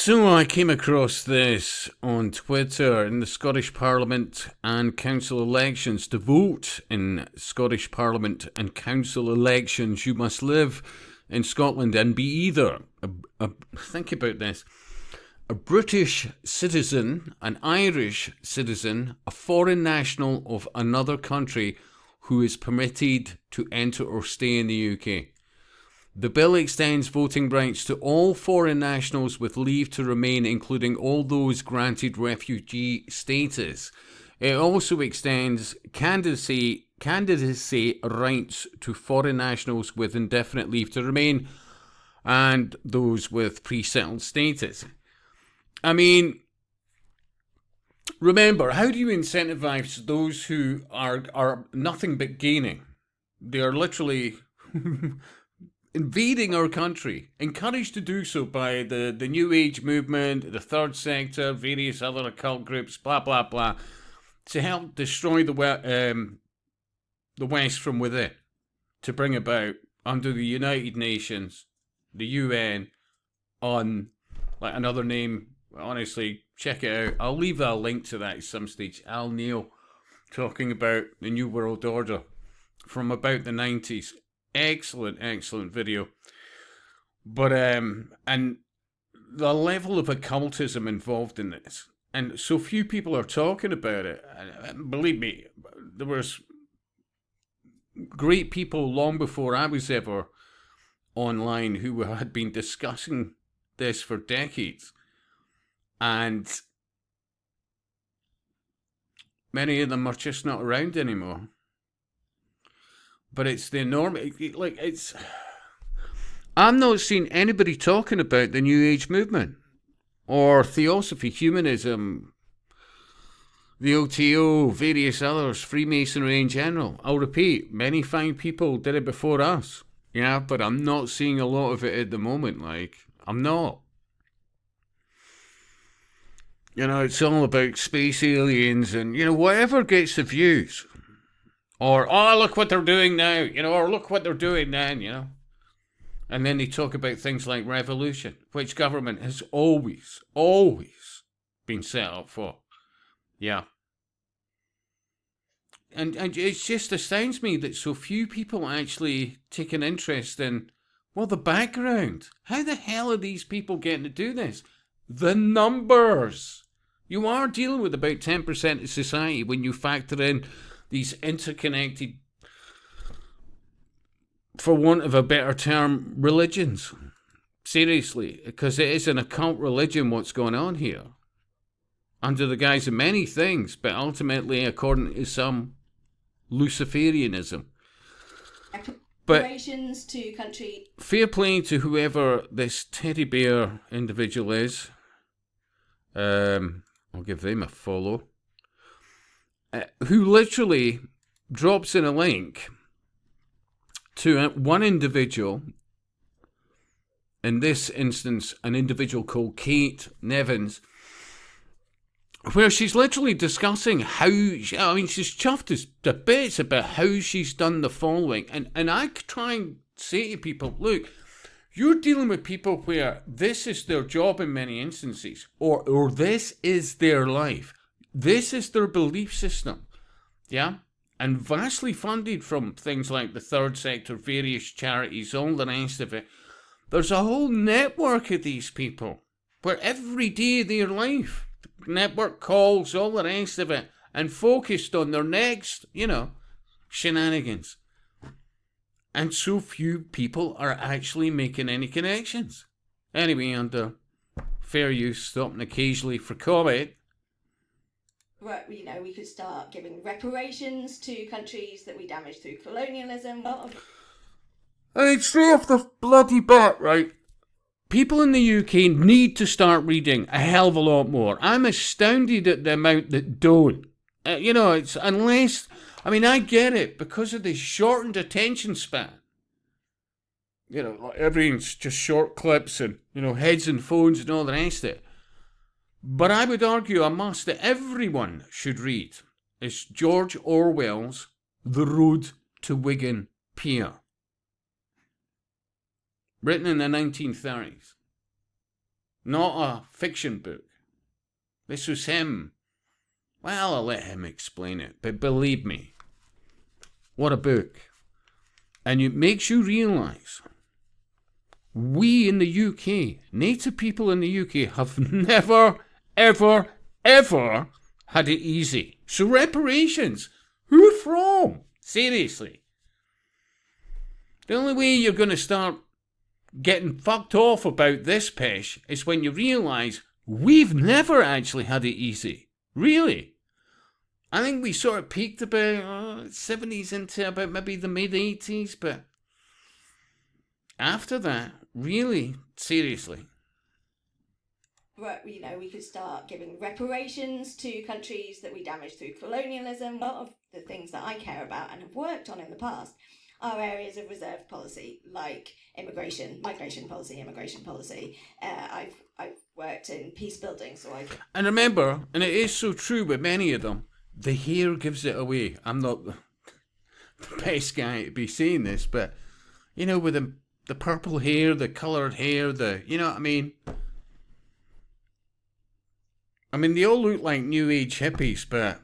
So I came across this on Twitter. In the Scottish Parliament and Council elections, to vote in Scottish Parliament and Council elections, you must live in Scotland and be either, think about this, a British citizen, an Irish citizen, a foreign national of another country who is permitted to enter or stay in the UK. The bill extends voting rights to all foreign nationals with leave to remain, including all those granted refugee status. It also extends candidacy rights to foreign nationals with indefinite leave to remain and those with pre-settled status. I mean, remember, how do you incentivize those who are nothing but gaining? They are literally invading our country, encouraged to do so by the New Age movement, the third sector, various other occult groups, blah, blah, blah, to help destroy the West from within, to bring about, under the United Nations, the UN, on, like another name, honestly, check it out. I'll leave a link to that at some stage. Al Neil talking about the New World Order from about the 90s. Excellent video. But and the level of occultism involved in this, and so few people are talking about it. And believe me, there was great people long before I was ever online who had been discussing this for decades, and many of them are just not around anymore. But it's the enormous, like, it's, I'm not seeing anybody talking about the New Age movement or Theosophy, humanism, the OTO, various others, Freemasonry in general. I'll repeat, many fine people did it before us, yeah, but I'm not seeing a lot of it at the moment, like, I'm not. You know, it's all about space aliens and, you know, whatever gets the views. Or, oh, look what they're doing now, you know, or look what they're doing then, you know. And then they talk about things like revolution, which government has always been set up for. Yeah. And it just astounds me that so few people actually take an interest in, well, the background. How the hell are these people getting to do this? The numbers. You are dealing with about 10% of society when you factor in these interconnected, for want of a better term, religions. Seriously, because it is an occult religion what's going on here. Under the guise of many things, but ultimately, according to some, Luciferianism. But to country. Fair play to whoever this teddy bear individual is. I'll give them a follow. Who literally drops in a link to one individual, in this instance, an individual called Kate Nevins, where she's literally discussing how, she's chuffed as to bits about how she's done the following. And I try and say to people, look, you're dealing with people where this is their job in many instances, or this is their life. This is their belief system, yeah? And vastly funded from things like the third sector, various charities, all the rest of it. There's a whole network of these people where every day of their life, network calls, all the rest of it, and focused on their next, shenanigans. And so few people are actually making any connections. Anyway, under fair use, stopping occasionally for comment. Right, we could start giving reparations to countries that we damaged through colonialism. I mean, straight off the bloody bat, right? People in the UK need to start reading a hell of a lot more. I'm astounded at the amount that don't. It's unless, I get it because of the shortened attention span. Everything's just short clips and, heads and phones and all the rest of it. But I would argue a must that everyone should read is George Orwell's The Road to Wigan Pier, written in the 1930s. not a fiction book. This was him. Well, I'll let him explain it, but believe me, what a book. And it makes you realise we in the UK, native people in the UK, have never, ever, ever had it easy. So reparations, who from? Seriously. The only way you're going to start getting fucked off about this pish is when you realise we've never actually had it easy. Really. I think we sort of peaked about 70s into about maybe the mid 80s, but after that, really, seriously. You know, we could start giving reparations to countries that we damaged through colonialism. A lot of the things that I care about and have worked on in the past are areas of reserved policy, like migration policy. I've worked in peace building, so I. And remember, and it is so true with many of them, the hair gives it away. I'm not the best guy to be saying this, but you know, with the purple hair, the coloured hair, you know what I mean? I mean, they all look like new age hippies, but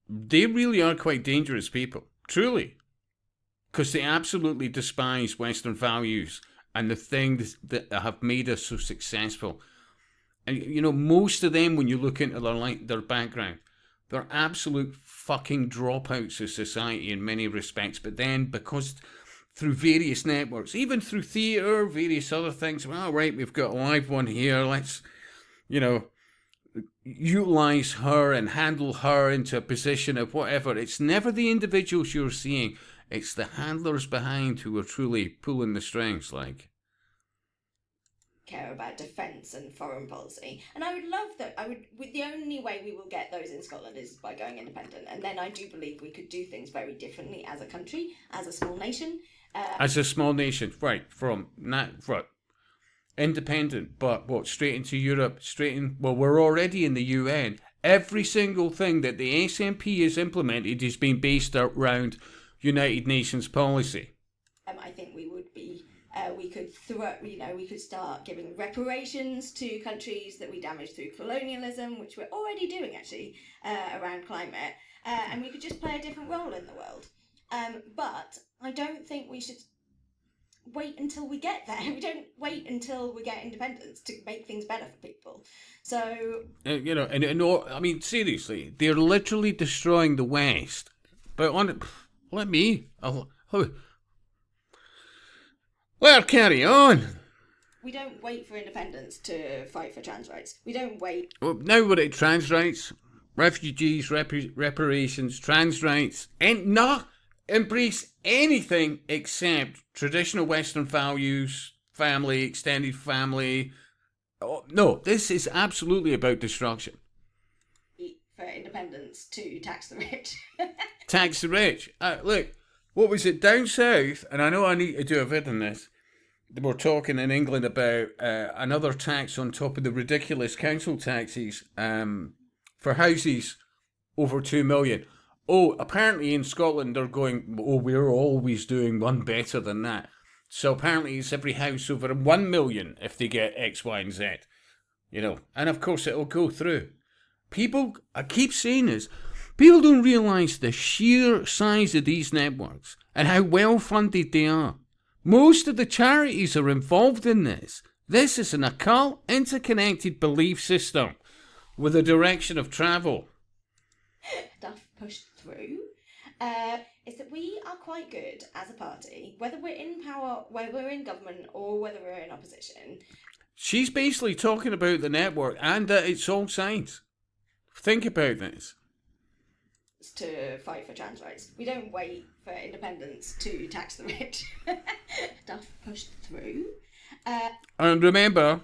they really are quite dangerous people, truly. Because they absolutely despise Western values and the things that have made us so successful. And, you know, most of them, when you look into their background, they're absolute fucking dropouts of society in many respects. But then, because through various networks, even through theatre, various other things, well, right, we've got a live one here, let's, you know, utilise her and handle her into a position of whatever. It's never the individuals you're seeing. It's the handlers behind who are truly pulling the strings, like. Care about defence and foreign policy, and I would love that. The only way we will get those in Scotland is by going independent, and then I do believe we could do things very differently as a country, as a small nation. As a small nation, right, independent, but what, straight into Europe, well, we're already in the UN. Every single thing that the SNP has implemented has been based around United Nations policy. I think we would be, we could start giving reparations to countries that we damaged through colonialism, which we're already doing actually, around climate, and we could just play a different role in the world. But I don't think we should wait until we get there. We don't wait until we get independence to make things better for people. So you know, and I mean, seriously, they're literally destroying the West. But well, carry on. We don't wait for independence to fight for trans rights. We don't wait. Well, now we're at trans rights, refugees, reparations, trans rights, and not embrace anything except traditional Western values, family, extended family. Oh, no, this is absolutely about destruction. For independence to tax the rich. Tax the rich. Look, what was it down south? And I know I need to do a vid on this. We're talking in England about another tax on top of the ridiculous council taxes for houses over 2 million. Oh, apparently in Scotland they're going, oh, we're always doing one better than that. So apparently it's every house over 1 million if they get X, Y, and Z. You know, and of course it'll go through. People, I keep saying this, people don't realise the sheer size of these networks and how well funded they are. Most of the charities are involved in this. This is an occult, interconnected belief system with a direction of travel. Stuff pushed through is that we are quite good as a party, whether we're in power, whether we're in government, or whether we're in opposition. She's basically talking about the network and that it's all science. Think about this. To fight for trans rights. We don't wait for independence to tax the rich. Stuff pushed through. And remember,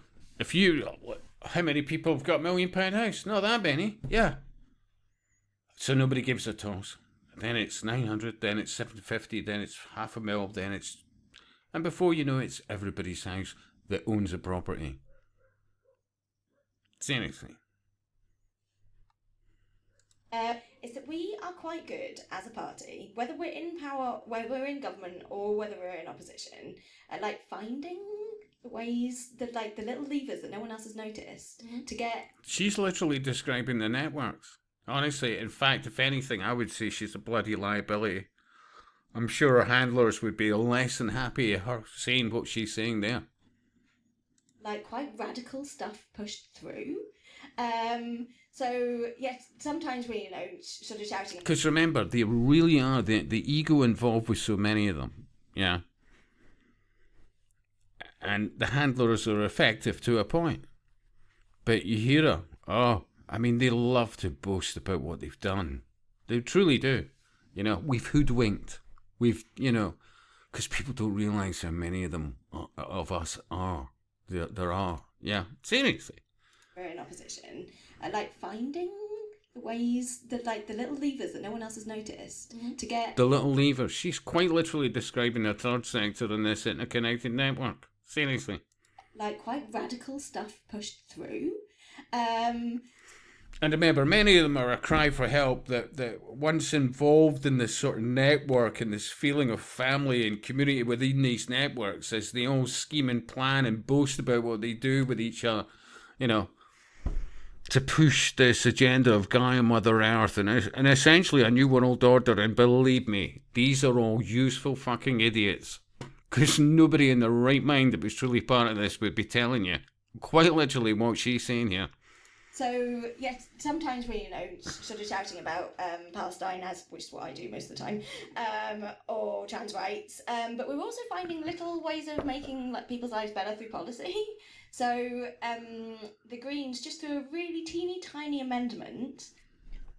how many people have got £1 million house? Not that many. Yeah. So nobody gives a toss. Then it's 900, then it's 750, then it's $500,000, then it's... And before you know it, it's everybody's house that owns a property. Seriously. Is that we are quite good as a party, whether we're in power, whether we're in government, or whether we're in opposition, at like finding the ways, the little levers that no one else has noticed to get. She's literally describing the networks. Honestly, in fact, if anything, I would say she's a bloody liability. I'm sure her handlers would be less than happy at her saying what she's saying there. Like quite radical stuff pushed through. So yes, sometimes we sort of shouting. Because remember, they really are the ego involved with so many of them. Yeah. And the handlers are effective to a point. But you hear her. Oh, I mean, they love to boast about what they've done. They truly do. We've hoodwinked. Because people don't realise how many of them, of us are. There are. Yeah, seriously. We're in opposition. I like finding the ways, the little levers that no one else has noticed to get. The little levers. She's quite literally describing the third sector in this interconnected network. Seriously. Like quite radical stuff pushed through. And remember, many of them are a cry for help that once involved in this sort of network and this feeling of family and community within these networks, as they all scheme and plan and boast about what they do with each other, to push this agenda of Gaia Mother Earth and essentially a new world order. And believe me, these are all useful fucking idiots. Because nobody in their right mind that was truly part of this would be telling you quite literally what she's saying here. So, yes, sometimes we, sort of shouting about Palestine, which is what I do most of the time, or trans rights, but we're also finding little ways of making people's lives better through policy. So, the Greens, just through a really teeny tiny amendment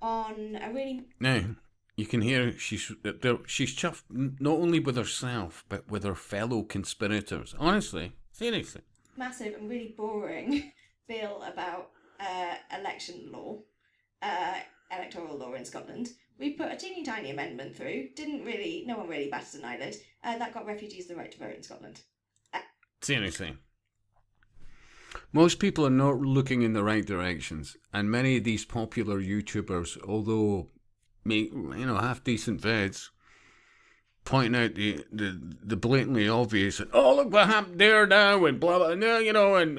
on a really... Now, you can hear she's chuffed not only with herself, but with her fellow conspirators. Honestly, seriously. Massive and really boring bill about election law, electoral law in Scotland. We put a teeny tiny amendment through. No one really batted an eyelid. That got refugees the right to vote in Scotland. Seriously. Most people are not looking in the right directions, and many of these popular YouTubers, although make half decent vids, pointing out the blatantly obvious, and oh look what happened there now, and blah blah, and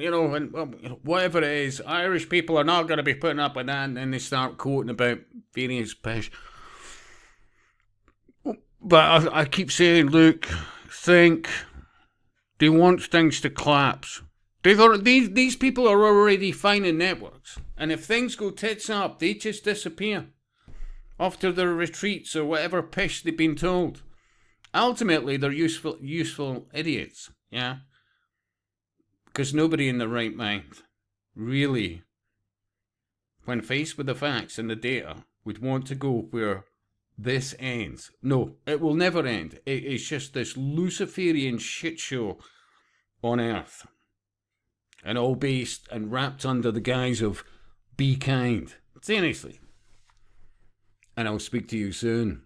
whatever it is, Irish people are not going to be putting up with that, and then they start quoting about various pish. But I keep saying, look, think. They want things to collapse. These people are already fine in networks, and if things go tits up, they just disappear off to their retreats or whatever pish they've been told. Ultimately, they're useful idiots, yeah? Because nobody in their right mind, really, when faced with the facts and the data, would want to go where this ends. No, it will never end. It's just this Luciferian shit show on Earth. And all based and wrapped under the guise of be kind. Seriously. And I'll speak to you soon.